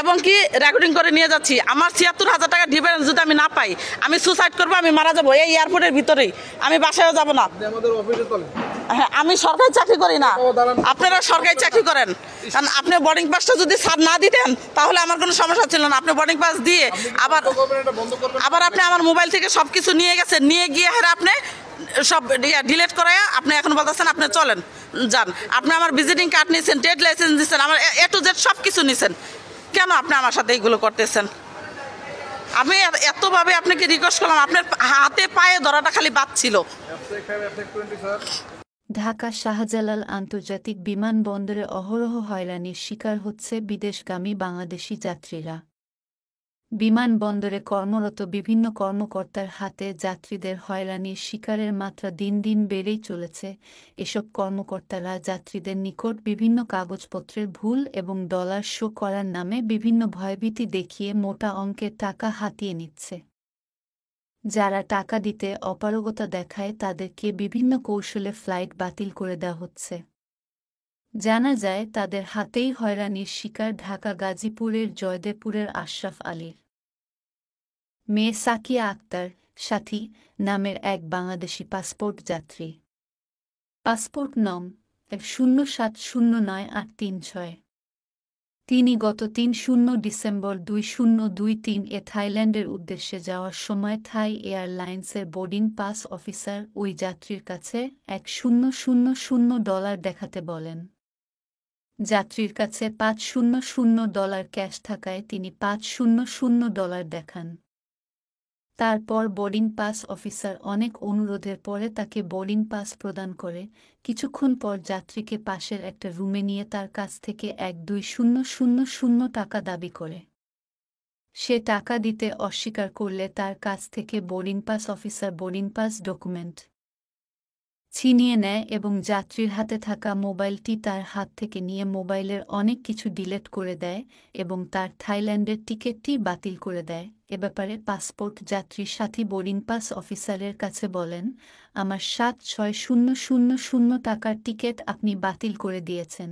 এবং কি রেকর্ডিং করে নিয়ে যাচ্ছি। আমার ৭৬,০০০ টাকা ডিফারেন্স যদি আমি না পাই, আমি সুসাইড করবো, আমি মারা যাবো এই এয়ারপোর্টের ভিতরেই, আমি বাসায়ও যাব না। হ্যাঁ, আমি সরকারি চাকরি করি না, আপনারা সরকারি চাকরি করেন। কারণ আপনি বোর্ডিং পাসটা যদি স্যার না দিতেন তাহলে আমার কোনো সমস্যা ছিল না। আপনি বোর্ডিং পাস দিয়ে আবার আপনি আমার মোবাইল থেকে সব কিছু নিয়ে গেছেন, নিয়ে গিয়ে আপনি সব ডিলিট করে আপনি এখন বলতেছেন আপনি চলেন যান। আপনি আমার ভিজিটিং কার্ড নিয়েছেন, ট্রেড লাইসেন্স দিচ্ছেন, আমার A to Z সব কিছু নিয়েছেন। কেন আপনি আমার সাথে এইগুলো করতেছেন? আমি এতভাবে আপনাকে রিকোয়েস্ট করলাম, আপনার হাতে পায়ে ধরাটা খালি বাদ ছিল। ঢাকা শাহজালাল আন্তর্জাতিক বিমানবন্দরে অহরহ হয়রানির শিকার হচ্ছে বিদেশগামী বাংলাদেশি যাত্রীরা। বিমানবন্দরে কর্মরত বিভিন্ন কর্মকর্তার হাতে যাত্রীদের হয়রানির শিকারের মাত্রা দিন দিন বেড়েই চলেছে। এসব কর্মকর্তারা যাত্রীদের নিকট বিভিন্ন কাগজপত্রের ভুল এবং ডলার শো করার নামে বিভিন্ন ভয়ভীতি দেখিয়ে মোটা অঙ্কের টাকা হাতিয়ে নিচ্ছে। যারা টাকা দিতে অপারগতা দেখায় তাদেরকে বিভিন্ন কৌশলে ফ্লাইট বাতিল করে দেওয়া হচ্ছে। জানা যায় তাদের হাতেই হয়রানির শিকার ঢাকা গাজীপুরের জয়দেবপুরের আশরাফ আলীর মেয়ে সাকিয়া আক্তার সাথী নামের এক বাংলাদেশি পাসপোর্ট যাত্রী। পাসপোর্ট নং 107093836। তিনি গত ৩ ডিসেম্বর 2023 থাইল্যান্ডের উদ্দেশ্যে যাওয়ার সময় থাই এয়ারলাইন্সের বোর্ডিং পাস অফিসার ওই যাত্রীর কাছে $1,000 দেখাতে বলেন। যাত্রীর কাছে $500 ক্যাশ থাকায় তিনি $500 দেখান। তারপর বোর্ডিং পাস অফিসার অনেক অনুরোধের পরে তাকে বোর্ডিং পাস প্রদান করে। কিছুক্ষণ পর যাত্রীকে পাশের একটা রুমে নিয়ে তার কাছ থেকে $1,200 টাকা দাবি করে। সে টাকা দিতে অস্বীকার করলে তার কাছ থেকে boarding pass officer boarding pass document ছিনিয়ে নেয় এবং যাত্রীর হাতে থাকা মোবাইলটি তার হাত থেকে নিয়ে মোবাইলের অনেক কিছু ডিলিট করে দেয় এবং তার থাইল্যান্ডের টিকিটটি বাতিল করে দেয়। এ ব্যাপারে পাসপোর্ট যাত্রীর সাথী বোর্ডিং পাস অফিসারের কাছে বলেন, আমার 7,6,000 টাকার টিকিট আপনি বাতিল করে দিয়েছেন।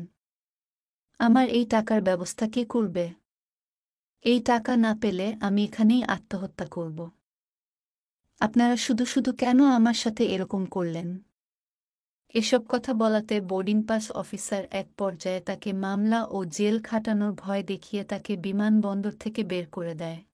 আমার এই টাকার ব্যবস্থা কে করবে? এই টাকা না পেলে আমি এখানেই আত্মহত্যা করব। আপনারা শুধু শুধু কেন আমার সাথে এরকম করলেন? এসব কথা বলাতে বোর্ডিং পাস অফিসার এক পর্যায়ে তাকে মামলা ও জেল খাটানোর ভয় দেখিয়ে তাকে বিমানবন্দর থেকে বের করে দেয়।